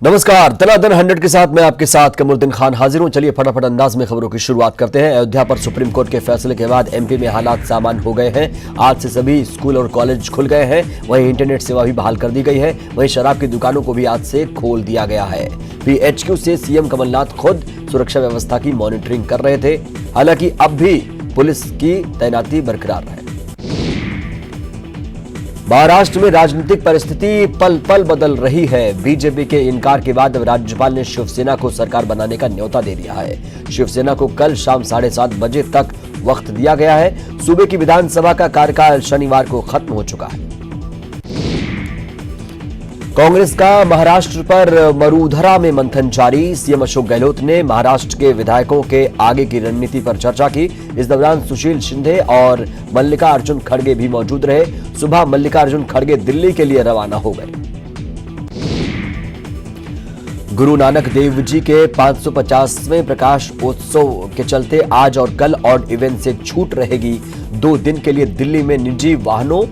नमस्कार, तनातन 100 के साथ मैं आपके साथ कमरुद्दीन खान हाजिर हूं। चलिए फटाफट अंदाज में खबरों की शुरुआत करते हैं। अयोध्या पर सुप्रीम कोर्ट के फैसले के बाद एमपी में हालात सामान्य हो गए हैं। आज से सभी स्कूल और कॉलेज खुल गए हैं। वहीं इंटरनेट सेवा भी बहाल कर दी गई है। वहीं शराब की दुकानों को भी आज से खोल दिया गया है। पीएचक्यू से सीएम कमलनाथ खुद सुरक्षा व्यवस्था की मॉनिटरिंग कर रहे थे। हालांकि अब भी पुलिस की तैनाती बरकरार है। महाराष्ट्र में राजनीतिक परिस्थिति पल पल बदल रही है। बीजेपी के इनकार के बाद अब राज्यपाल ने शिवसेना को सरकार बनाने का न्योता दे दिया है। शिवसेना को कल शाम 7:30 बजे तक वक्त दिया गया है। सूबे की विधानसभा का कार्यकाल शनिवार को खत्म हो चुका है। कांग्रेस का महाराष्ट्र पर मरूधरा में मंथन जारी। सीएम अशोक गहलोत ने महाराष्ट्र के विधायकों के आगे की रणनीति पर चर्चा की। इस दौरान सुशील शिंदे और मल्लिकार्जुन खड़गे भी मौजूद रहे। सुबह मल्लिकार्जुन खड़गे दिल्ली के लिए रवाना हो गए। गुरु नानक देव जी के 550वें प्रकाश उत्सव के चलते आज और कल ऑड इवेंट से छूट रहेगी। 2 दिन के लिए दिल्ली में निजी वाहनों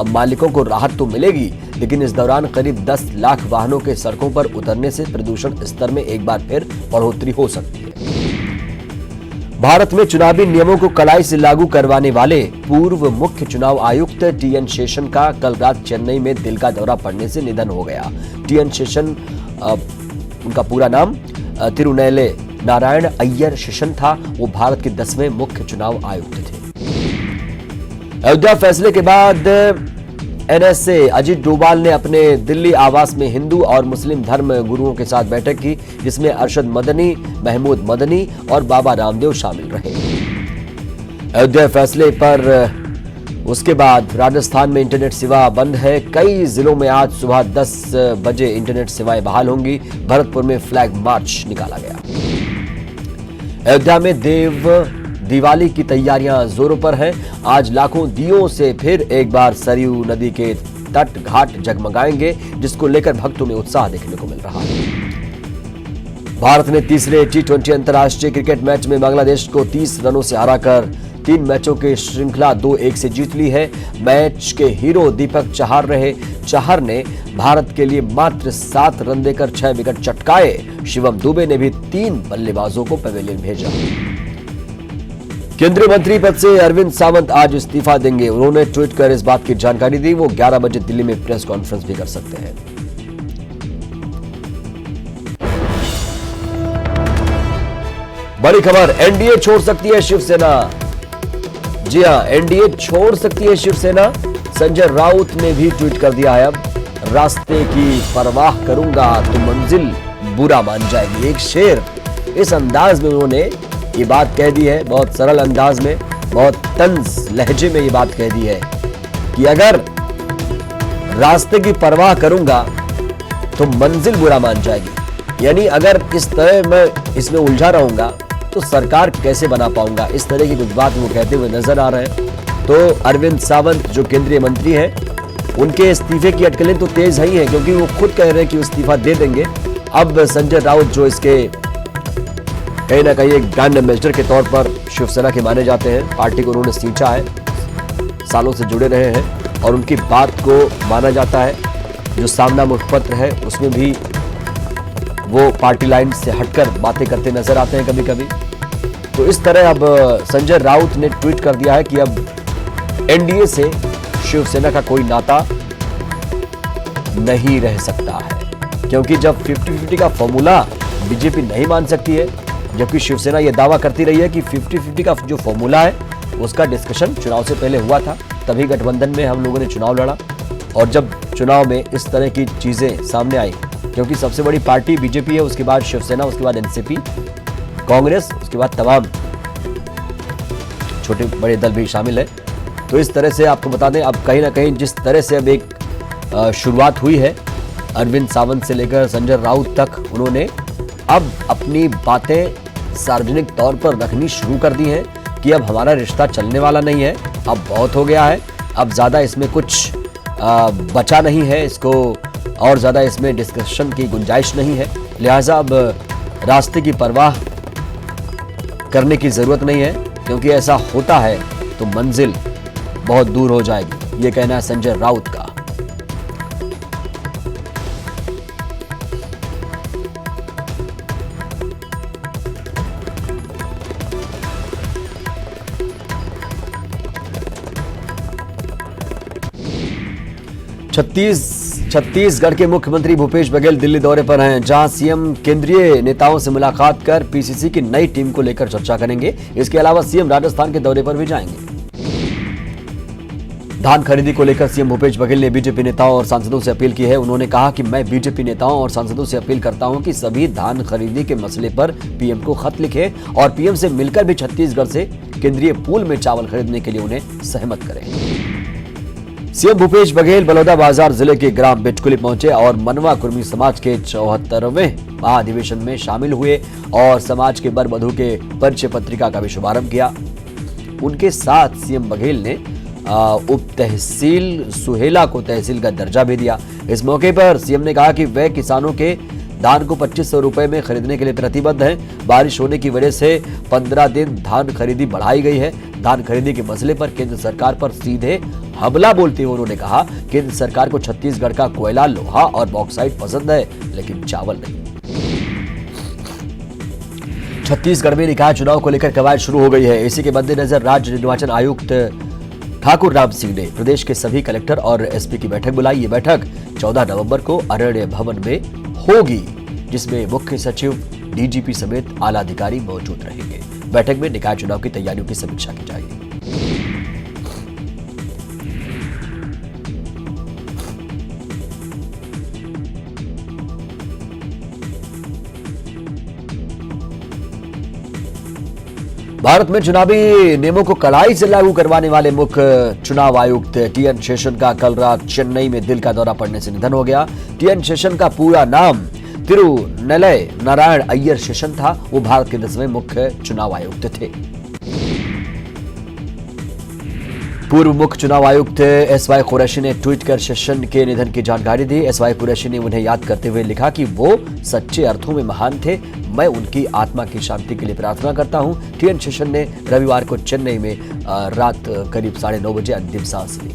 मालिकों को राहत तो मिलेगी, लेकिन इस दौरान करीब 10 लाख वाहनों के सड़कों पर उतरने से प्रदूषण स्तर में एक बार फिर बढ़ोतरी हो सकती है। भारत में चुनावी नियमों को कड़ाई से लागू करवाने वाले पूर्व मुख्य चुनाव आयुक्त टीएन शेषन का कल रात चेन्नई में दिल का दौरा पड़ने से निधन हो गया। टीएन शेषन, उनका पूरा नाम तिरुनेले नारायण अय्यर शेषन था। वो भारत के 10वें मुख्य चुनाव आयुक्त थे। अयोध्या फैसले के बाद एनएसए अजीत डोभाल ने अपने दिल्ली आवास में हिंदू और मुस्लिम धर्म गुरुओं के साथ बैठक की, जिसमें अरशद मदनी, महमूद मदनी और बाबा रामदेव शामिल रहे। अयोध्या फैसले पर उसके बाद राजस्थान में इंटरनेट सेवा बंद है। कई जिलों में आज सुबह 10 बजे इंटरनेट सेवाएं बहाल होंगी। भरतपुर में फ्लैग मार्च निकाला गया। अयोध्या में दिवाली की तैयारियां जोरों पर हैं। आज लाखों दियों से फिर एक बार सरयू नदी के तट घाट जगमगाएंगे, जिसको लेकर भक्तों में उत्साह देखने को मिल रहा है। भारत ने तीसरे T20 अंतर्राष्ट्रीय क्रिकेट मैच में बांग्लादेश को 30 रनों से हराकर 3 मैचों की श्रृंखला 2-1 से जीत ली है। मैच के हीरो दीपक चहार रहे। चहार ने भारत के लिए मात्र 7 रन देकर 6 विकेट चटकाए। शिवम दुबे ने भी 3 बल्लेबाजों को पवेलियन भेजा। केंद्रीय मंत्री पद से अरविंद सावंत आज इस्तीफा देंगे। उन्होंने ट्वीट कर इस बात की जानकारी दी। वो 11 बजे दिल्ली में प्रेस कॉन्फ्रेंस भी कर सकते हैं। बड़ी खबर, एनडीए छोड़ सकती है शिवसेना। जी हां, एनडीए छोड़ सकती है शिवसेना। संजय राउत ने भी ट्वीट कर दिया है, अब रास्ते की परवाह करूंगा तो मंजिल बुरा मान जाएगी। एक शेर इस अंदाज में उन्होंने ये बात कह दी है, बहुत सरल अंदाज में, बहुत तंज लहजे में ये बात कह दी है कि अगर रास्ते की परवाह करूंगा तो मंजिल बुरा मान जाएगी। यानी अगर इस तरह मैं इसमें उलझा रहूंगा तो सरकार कैसे बना पाऊंगा। इस तरह की कुछ बात वो कहते हुए नजर आ रहे हैं। तो अरविंद सावंत जो केंद्रीय मंत्री हैं, उनके इस्तीफे की अटकलें तो तेज ही हैं, क्योंकि वो खुद कह रहे हैं कि वो इस्तीफा दे देंगे। अब संजय राउत जो इसके कहीं ना कहीं एक ब्रांड एम्बेसडर के तौर पर शिवसेना के माने जाते हैं, पार्टी को उन्होंने सींचा है, सालों से जुड़े रहे हैं और उनकी बात को माना जाता है। जो सामना मुखपत्र है उसमें भी वो पार्टी लाइन से हटकर बातें करते नजर आते हैं कभी कभी। तो इस तरह अब संजय राउत ने ट्वीट कर दिया है कि अब एनडीए से शिवसेना का कोई नाता नहीं रह सकता है, क्योंकि जब 50-50 का फॉर्मूला बीजेपी नहीं मान सकती है, जबकि शिवसेना यह दावा करती रही है कि 50-50 का जो फॉर्मूला है उसका डिस्कशन चुनाव से पहले हुआ था, तभी गठबंधन में हम लोगों ने चुनाव लड़ा। और जब चुनाव में इस तरह की चीजें सामने आई, क्योंकि सबसे बड़ी पार्टी बीजेपी है, उसके बाद शिवसेना, उसके बाद एनसीपी, कांग्रेस, उसके बाद तमाम छोटे बड़े दल भी शामिल है। तो इस तरह से आपको बता दें, अब कहीं ना कहीं जिस तरह से अब एक शुरुआत हुई है अरविंद सावंत से लेकर संजय राउत तक, उन्होंने अब अपनी बातें सार्वजनिक तौर पर रखनी शुरू कर दी हैं कि अब हमारा रिश्ता चलने वाला नहीं है, अब बहुत हो गया है, अब ज़्यादा इसमें कुछ बचा नहीं है, इसको और ज़्यादा इसमें डिस्कशन की गुंजाइश नहीं है, लिहाजा अब रास्ते की परवाह करने की ज़रूरत नहीं है, क्योंकि ऐसा होता है तो मंजिल बहुत दूर हो जाएगी। ये कहना है संजय राउत का। छत्तीसगढ़ के मुख्यमंत्री भूपेश बघेल दिल्ली दौरे पर हैं, जहां सीएम केंद्रीय नेताओं से मुलाकात कर पीसीसी की नई टीम को लेकर चर्चा करेंगे। इसके अलावा सीएम राजस्थान के दौरे पर भी जाएंगे। धान खरीदी को लेकर सीएम भूपेश बघेल ने बीजेपी नेताओं और सांसदों से अपील की है। उन्होंने कहा कि मैं बीजेपी नेताओं और सांसदों से अपील करता हूं कि सभी धान खरीदी के मसले पर पीएम को खत लिखें और पीएम से मिलकर भी छत्तीसगढ़ से केंद्रीय पूल में चावल खरीदने के लिए उन्हें सहमत करें। सीएम भूपेश बघेल बलौदाबाजार जिले के ग्राम बिटकुली पहुंचे और मनवा कुर्मी समाज के 74वें महाधिवेशन में शामिल हुए और समाज के वर वधु के परिचय पत्रिका का भी शुभारंभ किया। उनके साथ सीएम बघेल ने उप तहसील सुहेला को तहसील का दर्जा भी दिया। इस मौके पर सीएम ने कहा कि वे किसानों के धान को 2500 रुपए में खरीदने के लिए प्रतिबद्ध हैं। बारिश होने की वजह से 15 दिन धान खरीदी बढ़ाई गई है। धान खरीदी के मसले पर केंद्र सरकार पर सीधे हमला बोलते हुए उन्होंने कहा, केंद्र सरकार को छत्तीसगढ़ का कोयला, लोहा और बॉक्साइट पसंद है, लेकिन चावल नहीं। छत्तीसगढ़ में निकाय चुनाव को लेकर कवायद शुरू हो गई है। इसी के मद्देनजर राज्य निर्वाचन आयुक्त ठाकुर राम सिंह ने प्रदेश के सभी कलेक्टर और एसपी की बैठक बुलाई। ये बैठक 14 नवंबर को अरण्य भवन में होगी, जिसमें मुख्य सचिव, डीजीपी समेत आला अधिकारी मौजूद रहेंगे। बैठक में निकाय चुनाव की तैयारियों की समीक्षा की जाएगी। भारत में चुनावी नियमों को कड़ाई से लागू करवाने वाले मुख्य चुनाव आयुक्त टीएन शेषन का कल रात चेन्नई में दिल का दौरा पड़ने से निधन हो गया। टीएन शेषन का पूरा नाम तिरुनलय नारायण अय्यर शेषन था। वो भारत के 10वें मुख्य चुनाव आयुक्त थे। पूर्व मुख्य चुनाव आयुक्त एसवाई कुरैशी ने ट्वीट कर शेषन के निधन की जानकारी दी। एसवाई कुरैशी ने उन्हें याद करते हुए लिखा कि वो सच्चे अर्थों में महान थे। मैं उनकी आत्मा की शांति के लिए प्रार्थना करता हूं। टीएन शेषन ने रविवार को चेन्नई में रात करीब 9:30 बजे अंतिम सांस ली।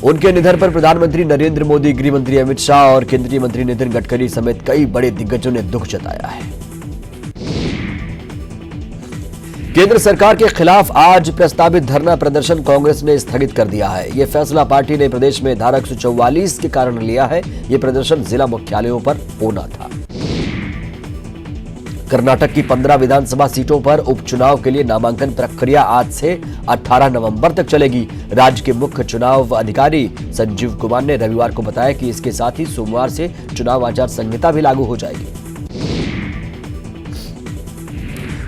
उनके निधन पर प्रधानमंत्री नरेंद्र मोदी, गृह मंत्री अमित शाह और केंद्रीय मंत्री नितिन गडकरी समेत कई बड़े दिग्गजों ने दुख जताया है। केंद्र सरकार के खिलाफ आज प्रस्तावित धरना प्रदर्शन कांग्रेस ने स्थगित कर दिया है। यह फैसला पार्टी ने प्रदेश में धारा 144 के कारण लिया है। यह प्रदर्शन जिला मुख्यालयों पर होना था। कर्नाटक की 15 विधानसभा सीटों पर उपचुनाव के लिए नामांकन प्रक्रिया आज से 18 नवंबर तक चलेगी। राज्य के मुख्य चुनाव अधिकारी संजीव कुमार ने रविवार को बताया कि इसके साथ ही सोमवार से चुनाव आचार संहिता भी लागू हो जाएगी।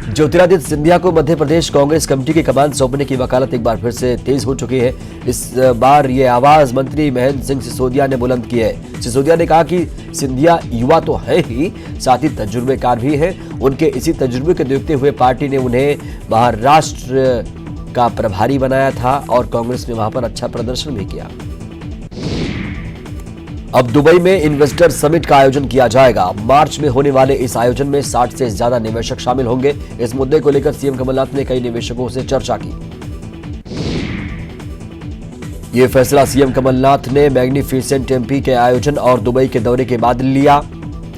ज्योतिरादित्य सिंधिया को मध्य प्रदेश कांग्रेस कमेटी की कमान सौंपने की वकालत एक बार फिर से तेज हो चुकी है। इस बार ये आवाज मंत्री महेंद्र सिंह सिसोदिया ने बुलंद की है। सिसोदिया ने कहा कि सिंधिया युवा तो है ही, साथ ही तजुर्बेकार भी है। उनके इसी तजुर्बे को देखते हुए पार्टी ने उन्हें महाराष्ट्र का प्रभारी बनाया था और कांग्रेस ने वहां पर अच्छा प्रदर्शन भी किया। अब दुबई में इन्वेस्टर समिट का आयोजन किया जाएगा। मार्च में होने वाले इस आयोजन में 60 से ज्यादा निवेशक शामिल होंगे। इस मुद्दे को लेकर सीएम कमलनाथ ने कई निवेशकों से चर्चा की। यह फैसला सीएम कमलनाथ ने मैग्निफिसेंट एमपी के आयोजन और दुबई के दौरे के बाद लिया।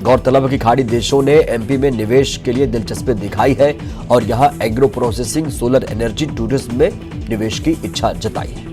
गौरतलब है कि खाड़ी देशों ने एमपी में निवेश के लिए दिलचस्पी दिखाई है और यहां agro processing, solar energy, tourism में निवेश की इच्छा जताई है।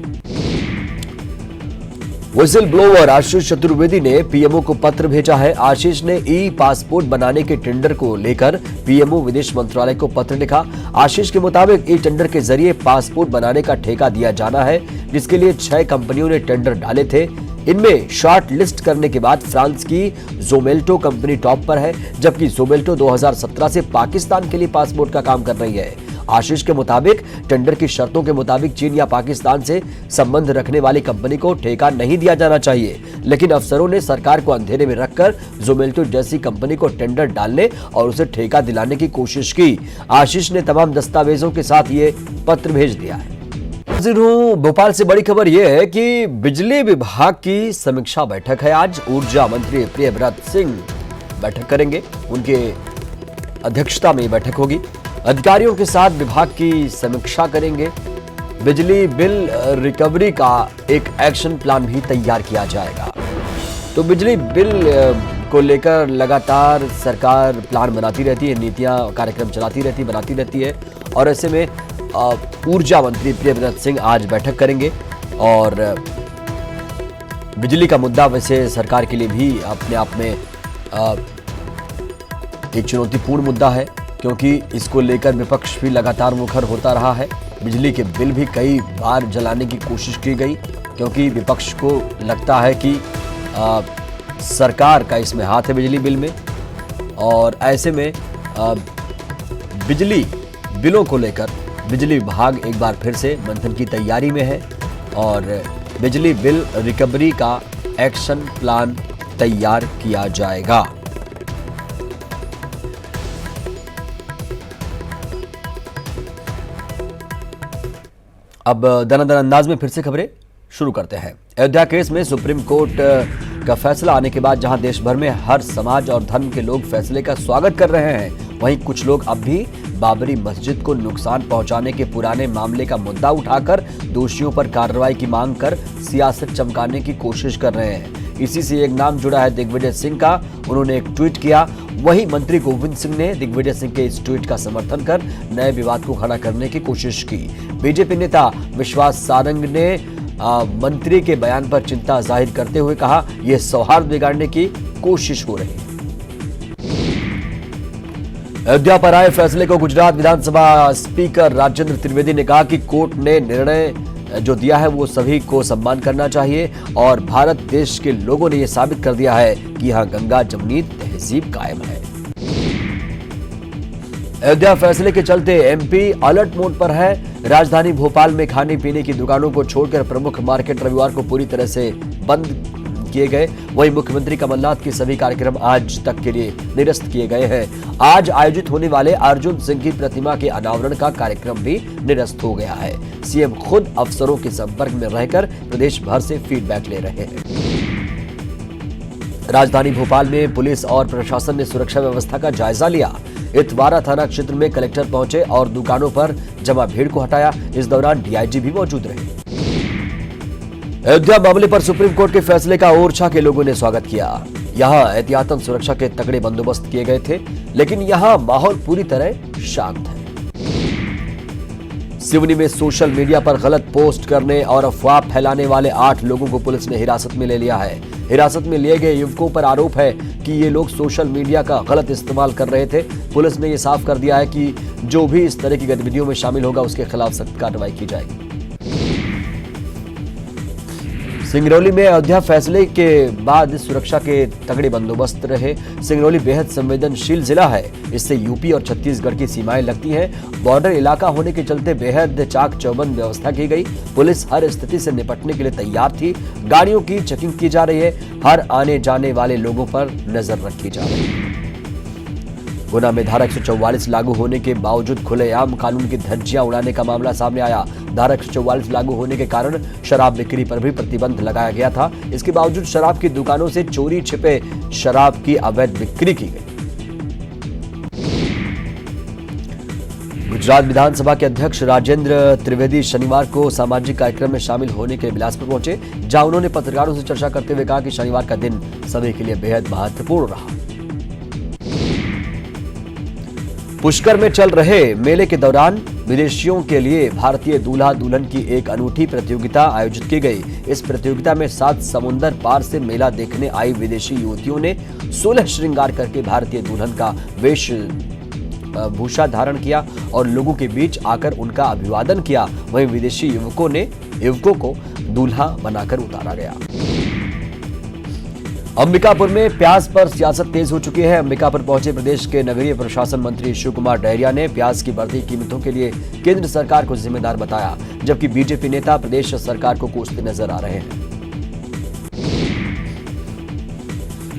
विजिल ब्लोअर आशीष चतुर्वेदी ने पीएमओ को पत्र भेजा है। आशीष ने ई पासपोर्ट बनाने के टेंडर को लेकर पीएमओ विदेश मंत्रालय को पत्र लिखा। आशीष के मुताबिक ई टेंडर के जरिए पासपोर्ट बनाने का ठेका दिया जाना है, जिसके लिए 6 कंपनियों ने टेंडर डाले थे। इनमें शॉर्ट लिस्ट करने के बाद फ्रांस की जोमेल्टो कंपनी टॉप पर है, जबकि जोमेल्टो 2017 से पाकिस्तान के लिए पासपोर्ट का काम कर रही है। आशीष के मुताबिक टेंडर की शर्तों के मुताबिक चीन या पाकिस्तान से संबंध रखने वाली कंपनी को ठेका नहीं दिया जाना चाहिए, लेकिन अफसरों ने सरकार को अंधेरे में रखकर जोमेल्टो जैसी कंपनी को टेंडर डालने और उसे ठेका दिलाने की कोशिश की। आशीष ने तमाम दस्तावेजों के साथ ये पत्र भेज दिया है। भोपाल से बड़ी खबर यह है कि बिजली विभाग की समीक्षा बैठक है आज। ऊर्जा मंत्री प्रियव्रत सिंह बैठक करेंगे। उनके अध्यक्षता में बैठक होगी। अधिकारियों के साथ विभाग की समीक्षा करेंगे। बिजली बिल रिकवरी का एक एक्शन प्लान भी तैयार किया जाएगा। तो बिजली बिल को लेकर लगातार सरकार प्लान बनाती रहती है, नीतियां, कार्यक्रम चलाती रहती, बनाती रहती है और ऐसे में ऊर्जा मंत्री प्रियव्रत सिंह आज बैठक करेंगे और बिजली का मुद्दा वैसे सरकार के लिए भी अपने आप में एक चुनौतीपूर्ण मुद्दा है, क्योंकि इसको लेकर विपक्ष भी लगातार मुखर होता रहा है। बिजली के बिल भी कई बार जलाने की कोशिश की गई, क्योंकि विपक्ष को लगता है कि सरकार का इसमें हाथ है बिजली बिल में, और ऐसे में बिजली बिलों को लेकर बिजली विभाग एक बार फिर से मंथन की तैयारी में है और बिजली बिल रिकवरी का एक्शन प्लान तैयार किया जाएगा। अब दनादन अंदाज में फिर से खबरें शुरू करते हैं। अयोध्या केस में सुप्रीम कोर्ट का फैसला आने के बाद जहां देश भर में हर समाज और धर्म के लोग फैसले का स्वागत कर रहे हैं, वहीं कुछ लोग अब भी बाबरी मस्जिद को नुकसान पहुंचाने के पुराने मामले का मुद्दा उठाकर दोषियों पर कार्रवाई की मांग कर सियासत चमकाने की कोशिश कर रहे हैं। इसी से एक नाम जुड़ा है दिग्विजय सिंह का। उन्होंने एक ट्वीट किया। वहीं मंत्री गोविंद सिंह ने दिग्विजय सिंह के इस ट्वीट का समर्थन कर नए विवाद को खड़ा करने की कोशिश की। बीजेपी नेता विश्वास सारंग ने मंत्री के बयान पर चिंता जाहिर करते हुए कहा, यह सौहार्द बिगाड़ने की कोशिश हो रही है। अयोध्या पर आए फैसले को गुजरात विधानसभा स्पीकर राजेंद्र त्रिवेदी ने कहा कि कोर्ट ने निर्णय जो दिया है वो सभी को सम्मान करना चाहिए और भारत देश के लोगों ने यह साबित कर दिया है कि यहां गंगा जमुनी तहजीब कायम है। अयोध्या फैसले के चलते एमपी अलर्ट मोड पर है। राजधानी भोपाल में खाने पीने की दुकानों को छोड़कर प्रमुख मार्केट रविवार को पूरी तरह से बंद किए गए। वहीं मुख्यमंत्री कमलनाथ के सभी कार्यक्रम आज तक के लिए निरस्त किए गए हैं। आज आयोजित होने वाले अर्जुन सिंह की प्रतिमा के अनावरण का कार्यक्रम भी निरस्त हो गया है। सीएम खुद अफसरों के संपर्क में रहकर प्रदेश भर से फीडबैक ले रहे हैं। राजधानी भोपाल में पुलिस और प्रशासन ने सुरक्षा व्यवस्था का जायजा लिया। इतवारा थाना क्षेत्र में कलेक्टर पहुंचे और दुकानों पर जमा भीड़ को हटाया। इस दौरान डीआईजी भी मौजूद रहे। अयोध्या मामले पर सुप्रीम कोर्ट के फैसले का ओरछा के लोगों ने स्वागत किया। यहां एहतियातन सुरक्षा के तगड़े बंदोबस्त किए गए थे, लेकिन यहां माहौल पूरी तरह शांत है। सिवनी में सोशल मीडिया पर गलत पोस्ट करने और अफवाह फैलाने वाले 8 लोगों को पुलिस ने हिरासत में ले लिया है। हिरासत में लिए गए युवकों पर आरोप है कि ये लोग सोशल मीडिया का गलत इस्तेमाल कर रहे थे। पुलिस ने यह साफ कर दिया है कि जो भी इस तरह की गतिविधियों में शामिल होगा उसके खिलाफ सख्त कार्रवाई की जाएगी। सिंगरौली में अयोध्या फैसले के बाद सुरक्षा के तगड़े बंदोबस्त रहे। सिंगरौली बेहद संवेदनशील जिला है। इससे यूपी और छत्तीसगढ़ की सीमाएं लगती हैं। बॉर्डर इलाका होने के चलते बेहद चाक चौबंद व्यवस्था की गई। पुलिस हर स्थिति से निपटने के लिए तैयार थी। गाड़ियों की चेकिंग की जा रही है। हर आने जाने वाले लोगों पर नजर रखी जा रही है। गुना में धारा 144 लागू होने के बावजूद खुलेआम कानून की धज्जियां उड़ाने का मामला सामने आया। धारा 144 लागू होने के कारण शराब बिक्री पर भी प्रतिबंध लगाया गया था। इसके बावजूद शराब की दुकानों से चोरी छिपे शराब की अवैध बिक्री की गई। गुजरात विधानसभा के अध्यक्ष राजेंद्र त्रिवेदी शनिवार को सामाजिक कार्यक्रम में शामिल होने के लिए बिलासपुर पहुंचे, जहां उन्होंने पत्रकारों से चर्चा करते हुए कहा कि शनिवार का दिन सभी के लिए बेहद महत्वपूर्ण रहा। पुष्कर में चल रहे मेले के दौरान विदेशियों के लिए भारतीय दूल्हा दुल्हन की एक अनूठी प्रतियोगिता आयोजित की गई। इस प्रतियोगिता में 7 समुंदर पार से मेला देखने आई विदेशी युवतियों ने 16 श्रृंगार करके भारतीय दुल्हन का वेशभूषा धारण किया और लोगों के बीच आकर उनका अभिवादन किया। वहीं विदेशी युवकों को दूल्हा बनाकर उतारा गया। अंबिकापुर में प्याज पर सियासत तेज हो चुकी है। अंबिकापुर पहुंचे प्रदेश के नगरीय प्रशासन मंत्री शिव कुमार डहरिया ने प्याज की बढ़ती कीमतों के लिए केंद्र सरकार को जिम्मेदार बताया, जबकि बीजेपी नेता प्रदेश सरकार को कोसते नजर आ रहे हैं।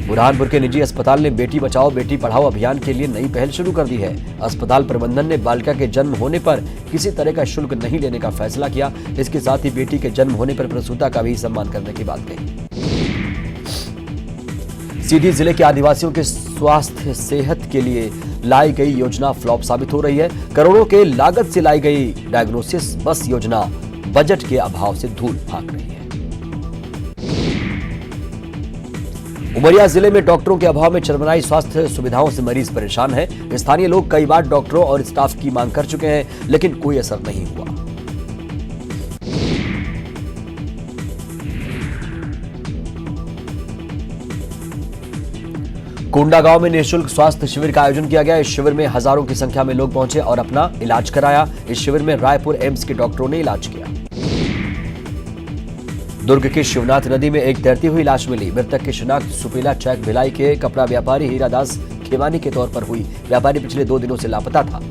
बुरहानपुर के निजी अस्पताल ने बेटी बचाओ बेटी पढ़ाओ अभियान के लिए नई पहल शुरू कर दी है। अस्पताल प्रबंधन ने बालिका के जन्म होने पर किसी तरह का शुल्क नहीं लेने का फैसला किया। इसके साथ ही बेटी के जन्म होने पर प्रसूता का भी सम्मान करने की बात कही। सीधी जिले के आदिवासियों के स्वास्थ्य सेहत के लिए लाई गई योजना फ्लॉप साबित हो रही है। करोड़ों के लागत से लाई गई डायग्नोसिस बस योजना बजट के अभाव से धूल फेंक रही है। उमरिया जिले में डॉक्टरों के अभाव में चरमराई स्वास्थ्य सुविधाओं से मरीज परेशान है। स्थानीय लोग कई बार डॉक्टरों और स्टाफ की मांग कर चुके हैं, लेकिन कोई असर नहीं हुआ। कोंडागांव में निःशुल्क स्वास्थ्य शिविर का आयोजन किया गया। इस शिविर में हजारों की संख्या में लोग पहुंचे और अपना इलाज कराया। इस शिविर में रायपुर एम्स के डॉक्टरों ने इलाज किया। दुर्ग की शिवनाथ नदी में एक तैरती हुई लाश मिली। मृतक की शिनाख्त सुपेला चैक भिलाई के कपड़ा व्यापारी हीरादास खेवानी के तौर पर हुई। व्यापारी पिछले 2 दिनों से लापता था।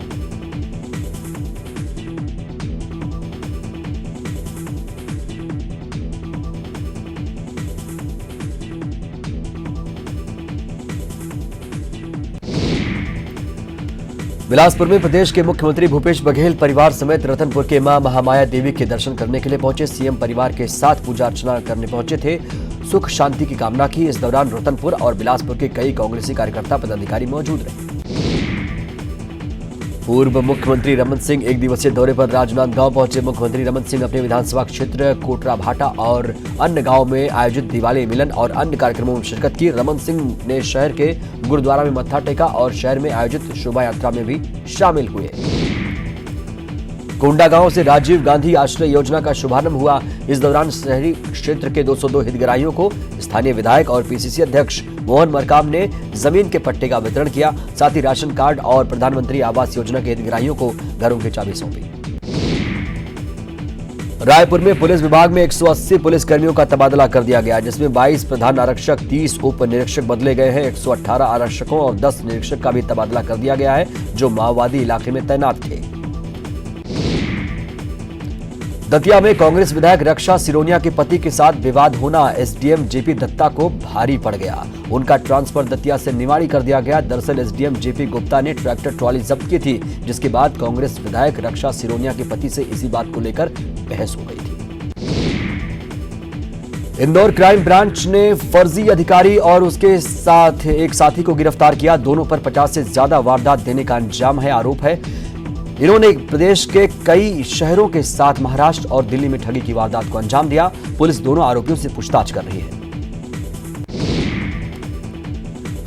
बिलासपुर में प्रदेश के मुख्यमंत्री भूपेश बघेल परिवार समेत रतनपुर के मां महामाया देवी के दर्शन करने के लिए पहुंचे। सीएम परिवार के साथ पूजा अर्चना करने पहुंचे थे। सुख शांति की कामना की। इस दौरान रतनपुर और बिलासपुर के कई कांग्रेसी कार्यकर्ता पदाधिकारी मौजूद रहे। पूर्व मुख्यमंत्री रमन सिंह एक दिवसीय दौरे पर राजनांदगांव पहुंचे। मुख्यमंत्री रमन सिंह अपने विधानसभा क्षेत्र कोटरा भाटा और अन्य गांव में आयोजित दिवाली मिलन और अन्य कार्यक्रमों में शिरकत की। रमन सिंह ने शहर के गुरुद्वारा में मत्था टेका और शहर में आयोजित शोभा यात्रा में भी शामिल हुए। कोंडागांव से राजीव गांधी आश्रय योजना का शुभारंभ हुआ। इस दौरान शहरी क्षेत्र के 202 हितग्राहियों को स्थानीय विधायक और पीसीसी अध्यक्ष मोहन मरकाम ने जमीन के पट्टे का वितरण किया। साथ ही राशन कार्ड और प्रधानमंत्री आवास योजना के हितग्राहियों को घरों की चाबी सौंपी। रायपुर में पुलिस विभाग में 180 पुलिस कर्मियों का तबादला कर दिया गया, जिसमें 22 प्रधान आरक्षक, 30 उप निरीक्षक बदले गए हैं। 118 आरक्षकों और 10 निरीक्षक का भी तबादला कर दिया गया है, जो माओवादी इलाके में तैनात थे। दतिया में कांग्रेस विधायक रक्षा सिरोनिया के पति के साथ विवाद होना एसडीएम जेपी दत्ता को भारी पड़ गया। उनका ट्रांसफर दतिया से निवाड़ी कर दिया गया। दरअसल एसडीएम जेपी गुप्ता ने ट्रैक्टर ट्रॉली जब्त की थी, जिसके बाद कांग्रेस विधायक रक्षा सिरोनिया के पति से इसी बात को लेकर बहस हो गई थी। इंदौर क्राइम ब्रांच ने फर्जी अधिकारी और उसके साथ एक साथी को गिरफ्तार किया। दोनों पर 50 से ज्यादा वारदात देने का अंजाम है, आरोप है। इन्होंने प्रदेश के कई शहरों के साथ महाराष्ट्र और दिल्ली में ठगी की वारदात को अंजाम दिया। पुलिस दोनों आरोपियों से पूछताछ कर रही है।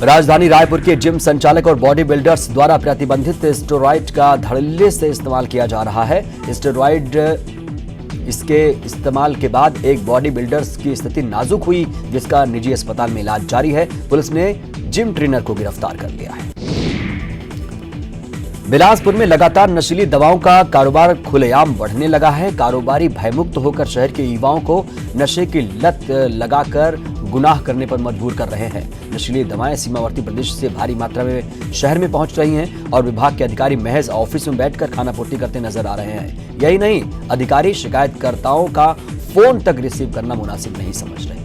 राजधानी रायपुर के जिम संचालक और बॉडी बिल्डर्स द्वारा प्रतिबंधित स्टेरॉइड का धड़ल्ले से इस्तेमाल किया जा रहा है। स्टेरॉइड इसके इस्तेमाल के बाद एक बॉडी बिल्डर्स की स्थिति नाजुक हुई, जिसका निजी अस्पताल में इलाज जारी है। पुलिस ने जिम ट्रेनर को गिरफ्तार कर लिया है। बिलासपुर में लगातार नशीली दवाओं का कारोबार खुलेआम बढ़ने लगा है। कारोबारी भयमुक्त होकर शहर के युवाओं को नशे की लत लगाकर गुनाह करने पर मजबूर कर रहे हैं। नशीली दवाएं सीमावर्ती प्रदेश से भारी मात्रा में शहर में पहुंच रही हैं और विभाग के अधिकारी महज ऑफिस में बैठकर खानापूर्ति करते नजर आ रहे हैं। यही नहीं, अधिकारी शिकायतकर्ताओं का फोन तक रिसीव करना मुनासिब नहीं समझ रहे।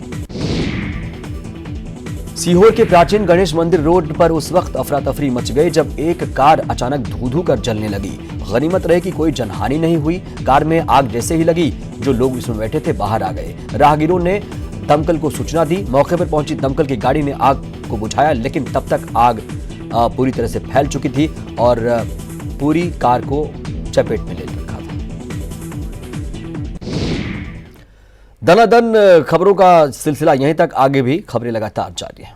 सीहोर के प्राचीन गणेश मंदिर रोड पर उस वक्त अफरा तफरी मच गई जब एक कार अचानक धू-धू कर जलने लगी। गनीमत रहे कि कोई जनहानि नहीं हुई। कार में आग जैसे ही लगी, जो लोग इसमें बैठे थे बाहर आ गए। राहगीरों ने दमकल को सूचना दी। मौके पर पहुंची दमकल की गाड़ी ने आग को बुझाया, लेकिन तब तक आग पूरी तरह से फैल चुकी थी और पूरी कार को चपेट में ले रखा था। दनादन खबरों का सिलसिला यहीं तक, आगे भी खबरें लगातार जारी है।